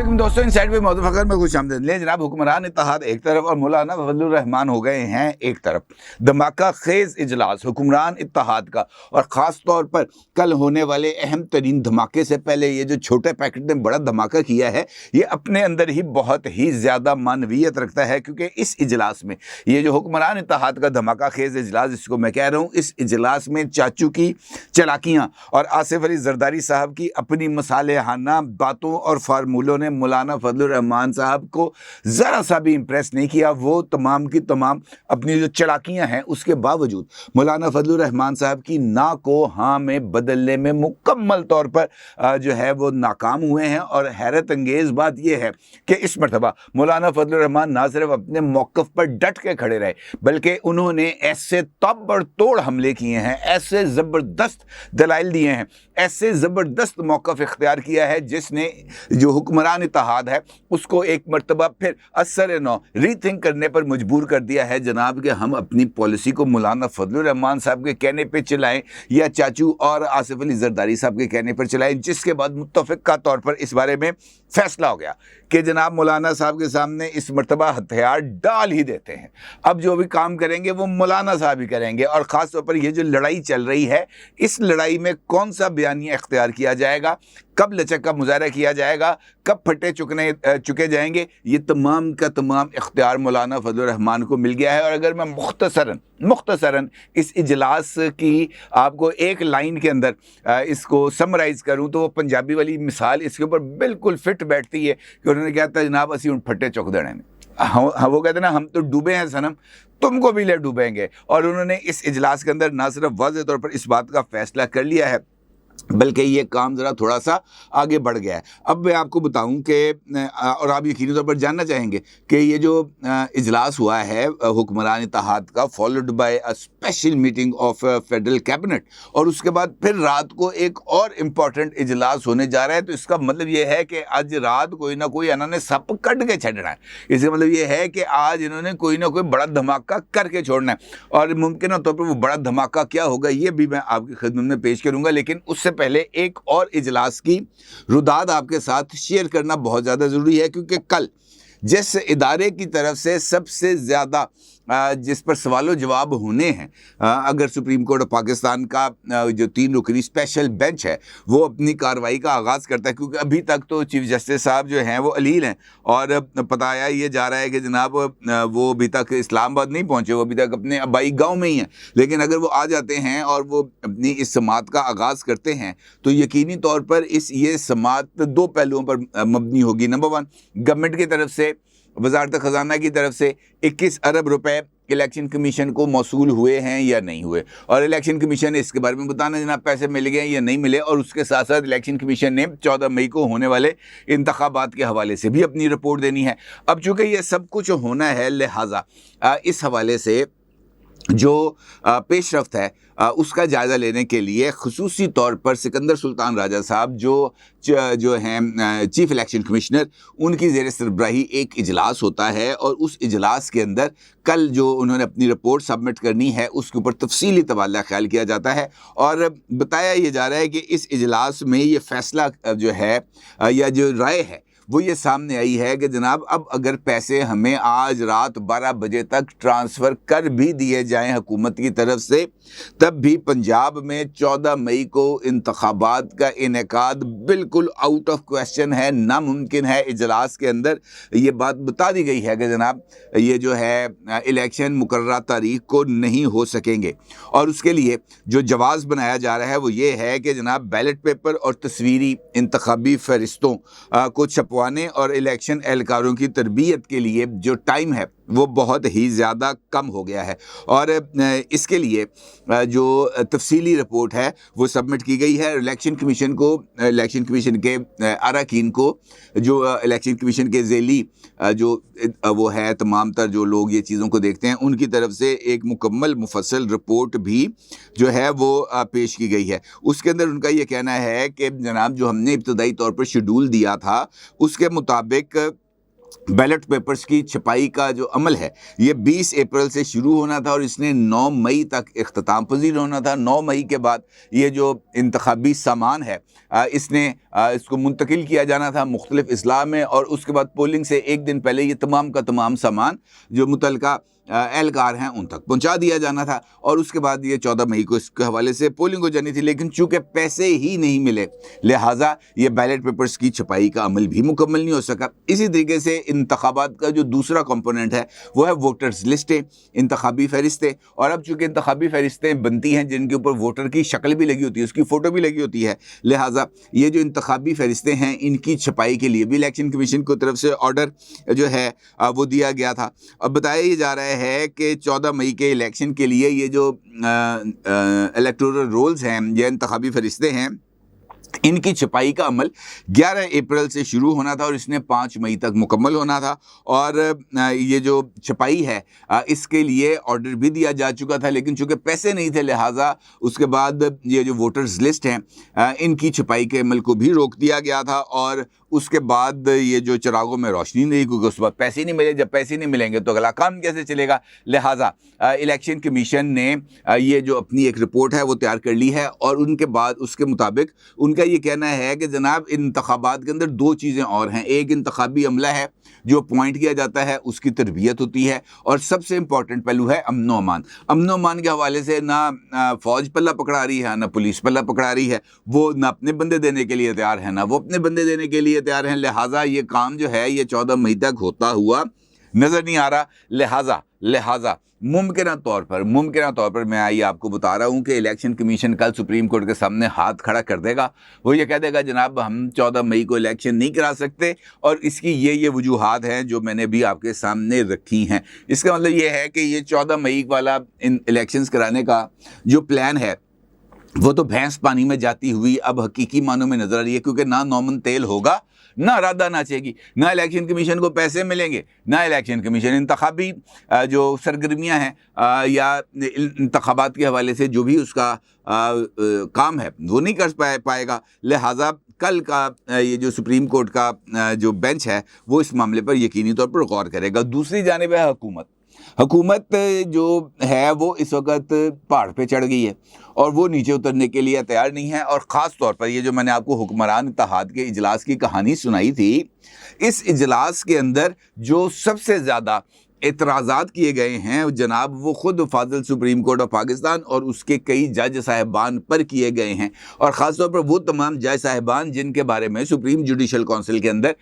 अस्सलाम दोस्तों, इनसाइड में मौजूद फकर में खुशामदीद। ले जनाब, हुक्मरान इत्तेहाद एक तरफ और मौलाना फजलुर रहमान हो गए हैं एक तरफ। धमाका खेज इजलास हुक्मरान इत्तेहाद का, और ख़ास तौर पर कल होने वाले अहम तरीन धमाके से पहले ये जो छोटे पैकेट ने बड़ा धमाका किया है, ये अपने अंदर ही बहुत ही ज़्यादा मानवीयत रखता है। क्योंकि इस इजलास में ये जो हुक्मरान इत्तेहाद का धमाका खेज इजलास जिसको मैं कह रहा हूँ, इस इजलास में चाचू की चलाकियाँ और आसिफ अली जरदारी साहब की अपनी मसालेहाना बातों और फार्मूलों ने मौलाना फजलुर रहमान साहब को ज़रा सा भी इम्प्रेस नहीं किया। वो तमाम की तमाम अपनी जो चलाकियाँ हैं उसके बावजूद मौलाना फजलुर रहमान साहब की ना को हाँ में बदलने में मुकम्मल तौर पर जो है वो नाकाम हुए हैं। और हैरत अंगेज़ बात यह है कि इस मरतबा मौलाना फजलुर रहमान ना सिर्फ अपने मौक़िफ़ पर डट के खड़े रहे, बल्कि उन्होंने ऐसे ताबड़तोड़ हमले किए हैं, ऐसे ज़बरदस्त दलाइल दिए हैं, ऐसे ज़बरदस्त मौक़िफ़ इख्तियार किया है जिसने जो हुक्मरान इत्तेहाद है उसको एक मरतबा फिर असर नौ रीथिंक करने पर मजबूर कर दिया है जनाब कि हम अपनी पॉलिसी को मौलाना फजलुर रहमान साहब के कहने पे चलाएं या चाचू और आसिफ अली जरदारी साहब के कहने पर चलाएं। जिसके बाद मुत्तफ़िक़ा तौर पर इस बारे में फ़ैसला हो गया कि जनाब मौलाना साहब के सामने इस मरतबा हथियार डाल ही देते हैं। अब जो भी काम करेंगे वो मौलाना साहब ही करेंगे। और ख़ास तौर पर ये जो लड़ाई चल रही है, इस लड़ाई में कौन सा बयानिया इख्तियार किया जाएगा, कब लचक का मुजाहरा किया जाएगा, कब फटे चुके जाएंगे, ये तमाम का तमाम इख्तियार मौलाना फजलुर रहमान को मिल गया है। और अगर मैं मुख्तसरन इस इजलास की आपको एक लाइन के अंदर इसको समराइज़ करूं तो वो पंजाबी वाली मिसाल इसके ऊपर बिल्कुल फिट बैठती है कि उन्होंने कहा था जनाब असी उन फटे चुक देने ने। हाँ, वो कहते ना हम तो डूबे हैं सनम, तुमको भी ले डूबेंगे। और उन्होंने इस इजलास के अंदर ना सिर्फ वाज़ेह तौर पर इस बात का फ़ैसला कर लिया है, बल्कि ये काम ज़रा थोड़ा सा आगे बढ़ गया है। अब मैं आपको बताऊं कि और आप यकीनी तौर पर जानना चाहेंगे कि ये जो इजलास हुआ है हुक्मरान इत्तेहाद का, followed by a special meeting of federal cabinet, और उसके बाद फिर रात को एक और इम्पॉर्टेंट इजलास होने जा रहा है। तो इसका मतलब ये है कि आज रात कोई ना कोई इन्होंने सप कट के छड़ना है। इसका मतलब ये है कि आज इन्होंने कोई ना कोई बड़ा धमाका करके छोड़ना है। और मुमकिन तौर पर वो बड़ा धमाका क्या होगा ये भी मैं आपकी खिदमत में पेश करूँगा, लेकिन उससे पहले एक और इजलास की रुदाद आपके साथ शेयर करना बहुत ज़्यादा ज़रूरी है। क्योंकि कल जिस इदारे की तरफ से सबसे ज़्यादा जिस पर सवालो जवाब होने हैं, अगर सुप्रीम कोर्ट ऑफ पाकिस्तान का जो 3 रुकनी स्पेशल बेंच है वो अपनी कार्रवाई का आगाज़ करता है, क्योंकि अभी तक तो चीफ जस्टिस साहब जो हैं वो अलील हैं और बताया ये जा रहा है कि जनाब वो अभी तक इस्लामाबाद नहीं पहुँचे, वो अभी तक अपने आबाई गाँव में ही हैं। लेकिन अगर वो आ जाते हैं और वो अपनी इस समात का आगाज़ करते हैं तो यकीनी तौर पर ये समात 2 पहलुओं पर मबनी होगी। नंबर 1, गवर्नमेंट की तरफ से, वज़ारत ख़ज़ाना की तरफ से 21 अरब रुपए इलेक्शन कमीशन को मौसूल हुए हैं या नहीं हुए, और इलेक्शन कमीशन ने इसके बारे में बताना जनाब पैसे मिल गए या नहीं मिले। और उसके साथ साथ इलेक्शन कमीशन ने 14 मई को होने वाले इंतखाबात के हवाले से भी अपनी रिपोर्ट देनी है। अब चूँकि ये सब कुछ होना है, लिहाजा इस हवाले से जो पेशरफ्त है उसका जायज़ा लेने के लिए खुसूसी तौर पर सिकंदर सुल्तान राजा साहब जो हैं चीफ इलेक्शन कमिश्नर, उनकी ज़ेर सरबराही एक इजलास होता है। और उस इजलास के अंदर कल जो उन्होंने अपनी रिपोर्ट सबमिट करनी है उसके ऊपर तफसीली तबादला ख्याल किया जाता है। और बताया ये जा रहा है कि इस इजलास में ये फ़ैसला जो है या जो राय है वो ये सामने आई है कि जनाब अब अगर पैसे हमें आज रात 12 बजे तक ट्रांसफ़र कर भी दिए जाएं हुकूमत की तरफ से, तब भी पंजाब में 14 मई को इंतखाबात का इनेकाद बिल्कुल आउट ऑफ क्वेश्चन है, नामुमकिन है। इजलास के अंदर ये बात बता दी गई है कि जनाब ये जो है इलेक्शन मुकर्ररा तारीख को नहीं हो सकेंगे। और उसके लिए जो जवाज़ बनाया जा रहा है वो ये है कि जनाब बैलेट पेपर और तस्वीरी इंतखाबी फ़हरिस्तों को छपवाने और इलेक्शन एहलकारों की तरबियत के लिए जो टाइम है वो बहुत ही ज़्यादा कम हो गया है। और इसके लिए जो तफसीली रिपोर्ट है वो सबमिट की गई है इलेक्शन कमीशन को, इलेक्शन कमीशन के अरकान को, जो इलेक्शन कमीशन के ज़ेली जो वो है तमाम तर जो लोग ये चीज़ों को देखते हैं उनकी तरफ से एक मुकम्मल मुफस्सल रिपोर्ट भी जो है वो पेश की गई है। उसके अंदर उनका ये कहना है कि जनाब जो हमने इब्तदाई तौर पर शेड्यूल दिया था उसके मुताबिक बैलेट पेपर्स की छपाई का जो अमल है ये 20 अप्रैल से शुरू होना था और इसने 9 मई तक इख्तिताम पजीर होना था। 9 मई के बाद ये जो इंतखाबी सामान है इसको मुंतकिल किया जाना था मुख्तलिफ अजला में, और उसके बाद पोलिंग से एक दिन पहले ये तमाम का तमाम सामान जो मुतलका एहलकार हैं उन तक पहुंचा दिया जाना था, और उसके बाद ये 14 मई को इसके हवाले से पोलिंग हो जानी थी। लेकिन चूंकि पैसे ही नहीं मिले लिहाजा ये बैलेट पेपर्स की छपाई का अमल भी मुकम्मल नहीं हो सका। इसी तरीके से इंतखाबात का जो दूसरा कंपोनेंट है वो है वोटर्स लिस्टें, इंतखाबी फहरिस्तें। और अब चूंकि इंतखाबी फहरिस्तें बनती हैं जिनके ऊपर वोटर की शक्ल भी लगी होती है, उसकी फ़ोटो भी लगी होती है, लिहाजा ये जो इंतखाबी फहरिस्तें हैं इनकी छपाई के लिए भी इलेक्शन कमीशन की तरफ से ऑर्डर जो है वो दिया गया था। अब बताया जा रहा है कि 14 मई के इलेक्शन के लिए ये जो इलेक्टोरल रोल्स हैं, ये इंतखाबी फरिश्ते हैं, इनकी छपाई का अमल 11 अप्रैल से शुरू होना था और इसने 5 मई तक मुकम्मल होना था। और ये जो छपाई है इसके लिए ऑर्डर भी दिया जा चुका था, लेकिन चूंकि पैसे नहीं थे लिहाजा उसके बाद ये जो वोटर्स लिस्ट हैं इनकी छपाई के अमल को भी रोक दिया गया था। और उसके बाद ये जो चिरागों में रोशनी नहीं, क्योंकि उस वक्त पैसे नहीं मिले, जब पैसे नहीं मिलेंगे तो अगला काम कैसे चलेगा। लिहाजा इलेक्शन कमीशन ने ये जो अपनी एक रिपोर्ट है वो तैयार कर ली है, और उनके बाद उसके मुताबिक उनका ये कहना है कि जनाब इंतखाबात के अंदर दो चीज़ें और हैं। एक इंतखाबी अमला है जो अपॉइंट किया जाता है, उसकी तरबियत होती है, और सबसे इंपॉर्टेंट पहलू है अमनो अमान। अमनो अमान के हवाले से ना फौज पल्ला पकड़ा रही है, ना पुलिस पल्ला पकड़ा रही है, वो ना अपने बंदे देने के लिए तैयार है, ना वो अपने बंदे देने के लिए तैयार हैं। लिहाजा ये काम जो है ये 14 मई तक होता हुआ नज़र नहीं आ रहा। लिहाजा मुमकिन तौर पर मैं ये आपको बता रहा हूँ कि इलेक्शन कमीशन कल सुप्रीम कोर्ट के सामने हाथ खड़ा कर देगा। वो ये कह देगा जनाब हम 14 मई को इलेक्शन नहीं करा सकते, और इसकी ये वजूहात हैं जो मैंने भी आपके सामने रखी हैं। इसका मतलब ये है कि ये 14 मई वाला इन इलेक्शंस कराने का जो प्लान है वो तो भैंस पानी में जाती हुई अब हकीकी मानों में नजर आ रही है, क्योंकि ना नौमन तेल होगा, ना रादा नाचेगी, ना इलेक्शन कमीशन को पैसे मिलेंगे, ना इलेक्शन कमीशन इंतखाबी जो सरगर्मियां हैं या इंतखाबात के हवाले से जो भी उसका काम है वो नहीं कर पाएगा। लिहाजा कल का ये जो सुप्रीम कोर्ट का जो बेंच है वो इस मामले पर यकीनी तौर पर गौर करेगा। दूसरी जानिब है हुकूमत जो है वो इस वक्त पहाड़ पे चढ़ गई है और वो नीचे उतरने के लिए तैयार नहीं है। और ख़ास तौर पर ये जो मैंने आपको हुक्मरान इत्तेहाद के इजलास की कहानी सुनाई थी, इस इजलास के अंदर जो सबसे ज़्यादा एतराज़ात किए गए हैं जनाब वो ख़ुद फाजिल सुप्रीम कोर्ट ऑफ पाकिस्तान और उसके कई जज साहिबान पर किए गए हैं, और ख़ास तौर पर वो तमाम जज साहिबान जिनके बारे में सुप्रीम जुडिशल काउंसिल के अंदर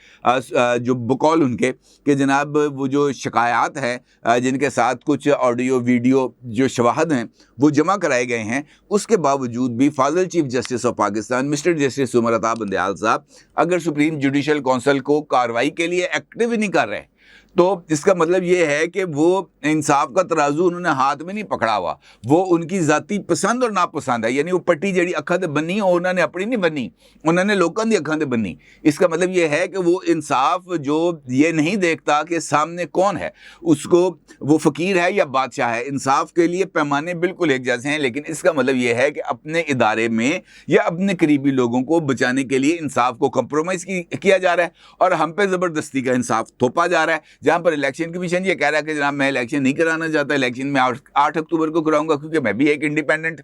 जो बकौल उनके कि जनाब वो जो शिकायत हैं जिनके साथ कुछ ऑडियो वीडियो जो शवाहद हैं वो जमा कराए गए हैं, उसके बावजूद भी फाजिल chief justice of Pakistan mister justice Umar Ata Bandial साहब अगर सुप्रीम जुडिशल काउंसिल को कार्रवाई के लिए एक्टिव ही नहीं कर रहे तो इसका मतलब ये है कि वो इंसाफ का तराजू उन्होंने हाथ में नहीं पकड़ा हुआ, वो उनकी ज़ाती पसंद और नापसंद है। यानी वो पट्टी जड़ी अखा ते बनी उन्होंने अपनी नहीं बनी, उन्होंने लोगों की अखा ते बनी। इसका मतलब ये है कि वो इंसाफ जो ये नहीं देखता कि सामने कौन है, उसको वो फ़कीर है या बादशाह है। इंसाफ के लिए पैमाने बिल्कुल एक जैसे हैं, लेकिन इसका मतलब ये है कि अपने इदारे में या अपने करीबी लोगों को बचाने के लिए इंसाफ को कंप्रोमाइज़ किया जा रहा है और हम पे ज़बरदस्ती का इंसाफ थोपा जा रहा है। जहां पर इलेक्शन कमीशन ये कह रहा है कि जनाब मैं इलेक्शन नहीं कराना चाहता, इलेक्शन में 8 अक्टूबर को कराऊंगा क्योंकि मैं भी एक इंडिपेंडेंट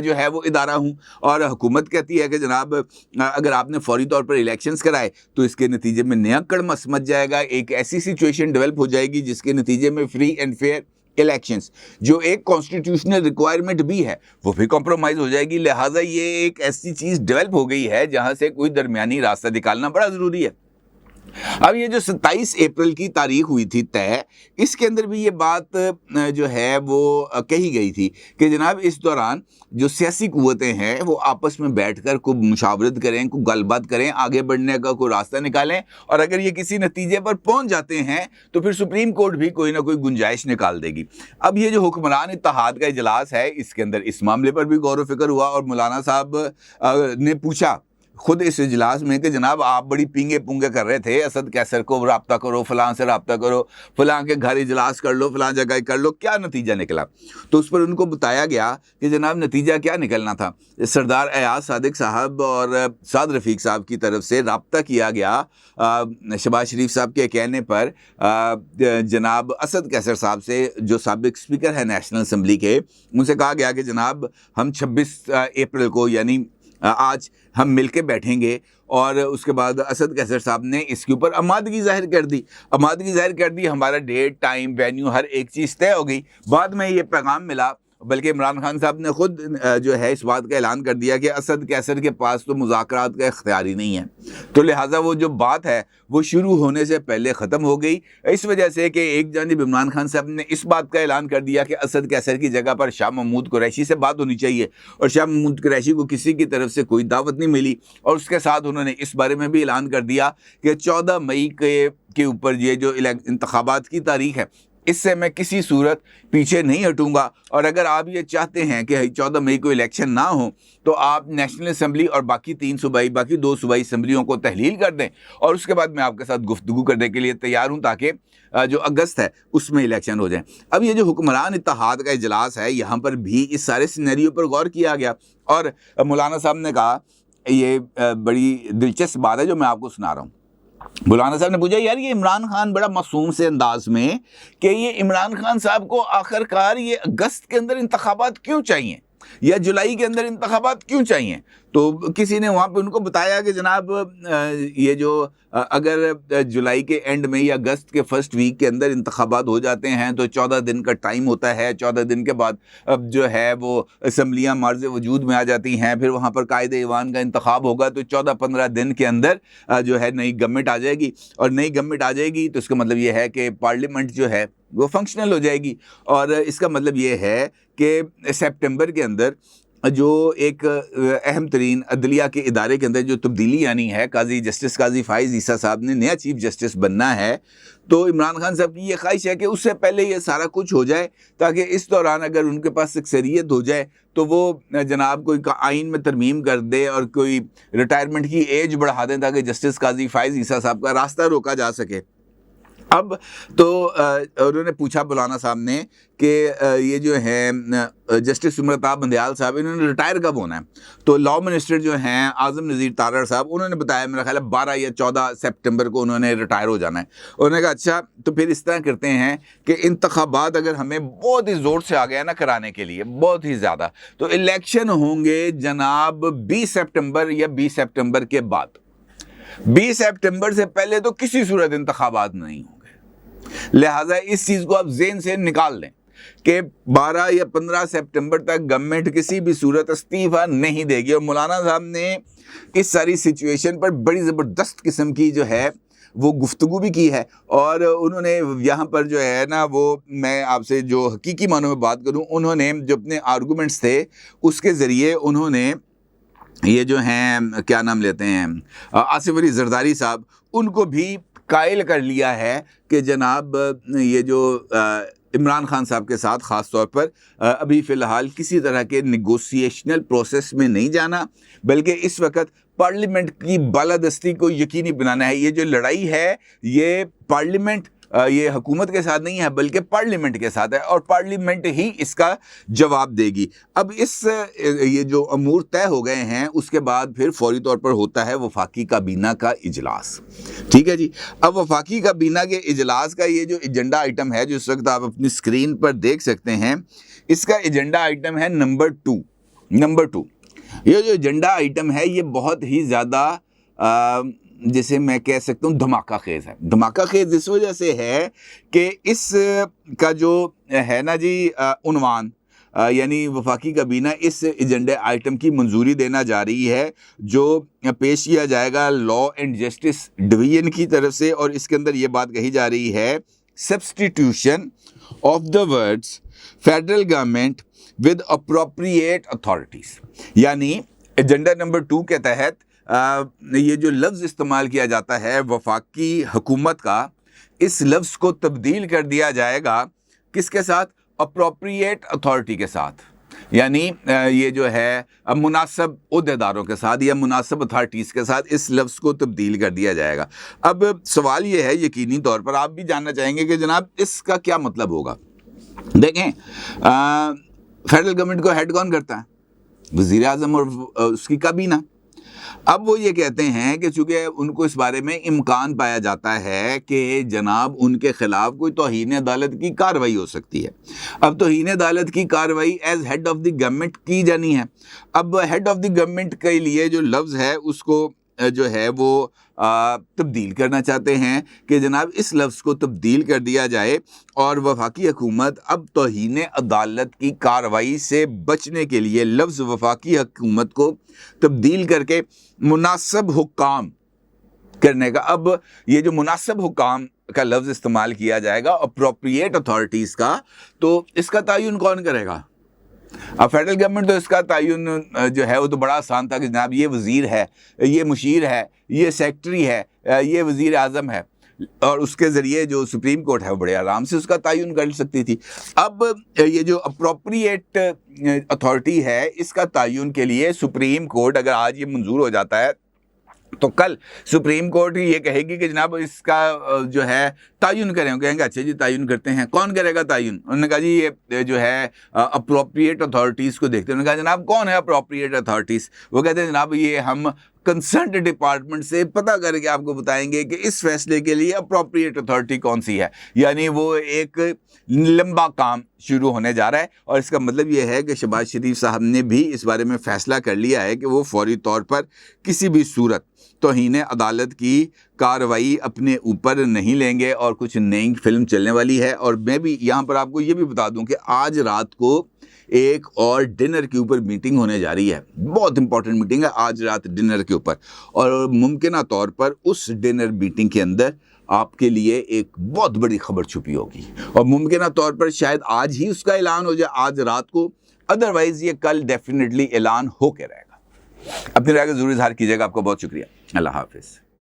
जो है वो इदारा हूं। और हुकूमत कहती है कि जनाब अगर आपने फौरी तौर पर इलेक्शंस कराए तो इसके नतीजे में नया कड़मस मच जाएगा, एक ऐसी सिचुएशन डेवलप हो जाएगी जिसके नतीजे में फ्री एंड फेयर इलेक्शंस जो एक कॉन्स्टिट्यूशनल रिक्वायरमेंट भी है वो भी कॉम्प्रोमाइज़ हो जाएगी। लिहाजा ये एक ऐसी चीज़ डेवलप हो गई है जहां से कोई दरमियानी रास्ता निकालना बड़ा ज़रूरी है। अब ये जो 27 अप्रैल की तारीख हुई थी तय, इसके अंदर भी ये बात जो है वो कही गई थी कि जनाब इस दौरान जो सियासी कुव्वतें हैं वो आपस में बैठकर कोई मुशावरत करें, कोई गलबात करें, आगे बढ़ने का कोई रास्ता निकालें, और अगर ये किसी नतीजे पर पहुंच जाते हैं तो फिर सुप्रीम कोर्ट भी कोई ना कोई गुंजाइश निकाल देगी। अब ये जो हुक्मरान इत्तेहाद का इजलास है इसके अंदर इस मामले पर भी गौर व फिक्र हुआ और मौलाना साहब ने पूछा खुद इस इजलास में कि जनाब आप बड़ी पींगे पुंगे कर रहे थे, असद कैसर को रब्ता करो, फलां से रब्ता करो, फलां के घर इजलास कर लो, फलां जगह कर लो, क्या नतीजा निकला? तो उस पर उनको बताया गया कि जनाब नतीजा क्या निकलना था। सरदार अयाज सादिक साहब और साद रफ़ीक साहब की तरफ से रब्ता किया गया शहबाज शरीफ साहब के कहने पर जनाब असद कैसर साहब से, जो साबिक स्पीकर है नेशनल असम्बली के, उनसे कहा गया कि जनाब हम 26 अप्रैल को यानी आज हम मिलके बैठेंगे। और उसके बाद असद कैसर साहब ने इसके ऊपर आमादगी जाहिर कर दी। आमादगी जाहिर कर दी, हमारा डेट, टाइम, वेन्यू, हर एक चीज़ तय हो गई। बाद में ये पैगाम मिला, बल्कि इमरान खान साहब ने खुद जो है इस बात का ऐलान कर दिया कि असद कैसर के पास तो मुज़ाकरात का इख्तियार ही नहीं है। तो लिहाजा वो जो बात है वो शुरू होने से पहले ख़त्म हो गई, इस वजह से कि एक जानिब इमरान खान साहब ने इस बात का ऐलान कर दिया कि असद कैसर की जगह पर शाह महमूद कुरैशी से बात होनी चाहिए, और शाह महमूद कुरैशी को किसी की तरफ से कोई दावत नहीं मिली। और उसके साथ उन्होंने इस बारे में भी ऐलान कर दिया कि 14 मई के ऊपर ये जो इंतखाबात की तारीख है, इससे मैं किसी सूरत पीछे नहीं हटूंगा। और अगर आप ये चाहते हैं कि 14 मई को इलेक्शन ना हो, तो आप नेशनल असम्बली और बाकी 2 सूबाई असम्बलियों को तहलील कर दें, और उसके बाद मैं आपके साथ गुफ्तगू करने के लिए तैयार हूँ, ताकि जो अगस्त है उसमें इलेक्शन हो जाए। अब ये जो हुक्मरान इत्तेहाद का इजलास है, यहाँ पर भी इस सारे सिनेरियो पर गौर किया गया, और मौलाना साहब ने कहा, ये बड़ी दिलचस्प बात है जो मैं आपको सुना रहा हूँ। मौलाना साहब ने पूछा, यार ये इमरान खान बड़ा मासूम से अंदाज में, कि ये इमरान खान साहब को आखिरकार ये अगस्त के अंदर इंतखाबात क्यों चाहिए या जुलाई के अंदर इंतखाबात क्यों चाहिए? तो किसी ने वहाँ पे उनको बताया कि जनाब ये जो अगर जुलाई के एंड में या अगस्त के फर्स्ट वीक के अंदर इंतखाबात हो जाते हैं तो 14 दिन का टाइम होता है। 14 दिन के बाद अब जो है वो असम्बलियाँ मार्ज़ वजूद में आ जाती हैं, फिर वहाँ पर कायदे ईवान का इंतखाब होगा, तो 14-15 दिन के अंदर जो है नई गवर्नमेंट आ जाएगी, और नई गवर्नमेंट आ जाएगी तो इसका मतलब ये है कि पार्लियामेंट जो है वो फंक्शनल हो जाएगी। और इसका मतलब ये है कि सितंबर के अंदर जो एक अहम तरीन अदलिया के इदारे के अंदर जो तब्दीली आनी है, काजी फ़ाइज़ ईसा साहब ने नया चीफ जस्टिस बनना है, तो इमरान खान साहब की ये ख्वाहिश है कि उससे पहले ये सारा कुछ हो जाए, ताकि इस दौरान अगर उनके पास अक्सरियत हो जाए तो वो जनाब कोई आइन में तरमीम कर दे और कोई रिटायरमेंट की एज बढ़ा दें, ताकि जस्टिस काजी फ़ाइज़ ईसा साहब का रास्ता रोका जा सके। अब तो उन्होंने पूछा मौलाना साहब ने कि ये जो है जस्टिस सुमरताब बंदयाल साहब, इन्होंने रिटायर कब होना है? तो लॉ मिनिस्टर जो हैं आज़म नज़ीर तारड़ साहब, उन्होंने बताया मेरा ख्याल है 12 या 14 सितंबर को उन्होंने रिटायर हो जाना है। उन्होंने कहा अच्छा, तो फिर इस तरह करते हैं कि इंतखाबात अगर हमें बहुत ही ज़ोर से आ गया ना कराने के लिए, बहुत ही ज़्यादा, तो इलेक्शन होंगे जनाब 20 सितंबर या 20 सितंबर के बाद। 20 सितंबर से पहले तो किसी सूरत इंतखाबात नहीं होंगे। लिहाजा इस चीज़ को आप ज़हन से निकाल लें कि 12 या 15 सितंबर तक गवर्नमेंट किसी भी सूरत इस्तीफ़ा नहीं देगी। और मौलाना साहब ने इस सारी सिचुएशन पर बड़ी ज़बरदस्त किस्म की जो है वो गुफ्तगू भी की है, और उन्होंने यहाँ पर जो है ना, वो मैं आपसे जो हकीकी मानों में बात करूँ, उन्होंने जो अपने आर्गूमेंट्स थे उसके ज़रिए उन्होंने ये जो हैं क्या नाम लेते हैं आसिफ अली जरदारी साहब, उनको भी कायल कर लिया है कि जनाब ये जो इमरान खान साहब के साथ ख़ास तौर पर अभी फ़िलहाल किसी तरह के नेगोशिएशनल प्रोसेस में नहीं जाना, बल्कि इस वक्त पार्लियामेंट की बालादस्ती को यकीनी बनाना है। ये जो लड़ाई है ये पार्लियामेंट ये हुकूमत के साथ नहीं है, बल्कि पार्लियामेंट के साथ है, और पार्लियामेंट ही इसका जवाब देगी। अब ये जो अमूर तय हो गए हैं, उसके बाद फिर फौरी तौर पर होता है वफाकी काबीना का इजलास। ठीक है जी। अब वफाकी काबीना के इजलास का ये जो एजेंडा आइटम है, जो इस वक्त आप अपनी स्क्रीन पर देख सकते हैं, इसका एजेंडा आइटम है नंबर 2। ये जो एजेंडा आइटम है ये बहुत ही ज़्यादा जैसे मैं कह सकता हूँ धमाका खेज़ है। धमाका खेज़ इस वजह से है कि इस का जो है ना जी उन्वान, यानी वफाकी काबीना इस एजेंडे आइटम की मंजूरी देना जा रही है, जो पेश किया जाएगा लॉ एंड जस्टिस डिवीज़न की तरफ से, और इसके अंदर ये बात कही जा रही है, substitution of the words federal government with appropriate authorities. यानी एजेंडा नंबर 2 के तहत ये जो लफ्ज़ इस्तेमाल किया जाता है वफाकी हुकूमत का, इस लफ्ज़ को तब्दील कर दिया जाएगा किसके साथ? अप्रोप्रिएट अथॉरिटी के साथ। यानी ये जो है अब मुनासिब ओहदेदारों के साथ या मुनासिब अथॉरिटीज़ के साथ इस लफ्ज़ को तब्दील कर दिया जाएगा। अब सवाल ये है, यकीनी तौर पर आप भी जानना चाहेंगे कि जनाब इसका क्या मतलब होगा। देखें, फेडरल गवर्नमेंट को हेड कौन करता है? वज़ीर आज़म और उसकी काबीना। अब वो ये कहते हैं कि चूँकि उनको इस बारे में इम्कान पाया जाता है कि जनाब उनके ख़िलाफ़ कोई तौहीन अदालत की कार्रवाई हो सकती है। अब तौहीन अदालत की कार्रवाई as head of the government की जानी है। अब हेड ऑफ़ द गवर्नमेंट के लिए जो लफ्ज़ है उसको जो है वो तब्दील करना चाहते हैं कि जनाब इस लफ्ज़ को तब्दील कर दिया जाए और वफाकी हुकूमत अब तौहीन अदालत की कार्रवाई से बचने के लिए लफ्ज़ वफाकी हुकूमत को तब्दील करके मुनासिब हुक्काम करने का, अब ये जो मुनासिब हुक्काम का लफ्ज़ इस्तेमाल किया जाएगा अप्रोप्रिएट अथॉरिटीज़ का, तो इसका तयन कौन करेगा? अब फेडरल गवर्नमेंट तो इसका तयन जो है वो तो बड़ा आसान था कि जनाब ये वज़ीर है, ये मुशीर है, ये सेक्रेटरी है, ये वज़ीर आज़म है, और उसके ज़रिए जो सुप्रीम कोर्ट है वो बड़े आराम से उसका तयन कर सकती थी। अब ये जो अप्रोप्रिएट अथॉरिटी है इसका तयन के लिए सुप्रीम कोर्ट अगर आज ये मंजूर हो जाता है तो कल सुप्रीम कोर्ट ये कहेगी कि जनाब इसका जो है तयन करें। कहेंगे अच्छा जी तयन करते हैं, कौन करेगा तयन? उन्होंने कहा जी ये जो है अप्रोप्रिएट अथॉरिटीज़ को देखते हैं। उन्होंने कहा जनाब कौन है अप्रोप्रिएट अथॉरिटीज़? वो कहते हैं जनाब ये हम कंसर्न्ड डिपार्टमेंट से पता करके आपको बताएंगे कि इस फैसले के लिए अप्रोप्रिएट अथॉरिटी कौन सी है। यानी वो एक लंबा काम शुरू होने जा रहा है और इसका मतलब ये है कि शहबाज शरीफ साहब ने भी इस बारे में फ़ैसला कर लिया है कि वो फौरी तौर पर किसी भी सूरत तौहीन अदालत की कार्रवाई अपने ऊपर नहीं लेंगे और कुछ नई फिल्म चलने वाली है। और मैं भी यहाँ पर आपको ये भी बता दूँ कि आज रात को एक और डिनर के ऊपर मीटिंग होने जा रही है, बहुत इंपॉर्टेंट मीटिंग है आज रात डिनर के ऊपर, और मुमकिन तौर पर उस डिनर मीटिंग के अंदर आपके लिए एक बहुत बड़ी खबर छुपी होगी और मुमकिन तौर पर शायद आज ही उसका ऐलान हो जाए, आज रात को, अदरवाइज ये कल डेफिनेटली ऐलान होकर रहेगा। अपनी राय का जरूर इजहार कीजिएगा। आपका बहुत शुक्रिया। अल्लाह हाफिज़।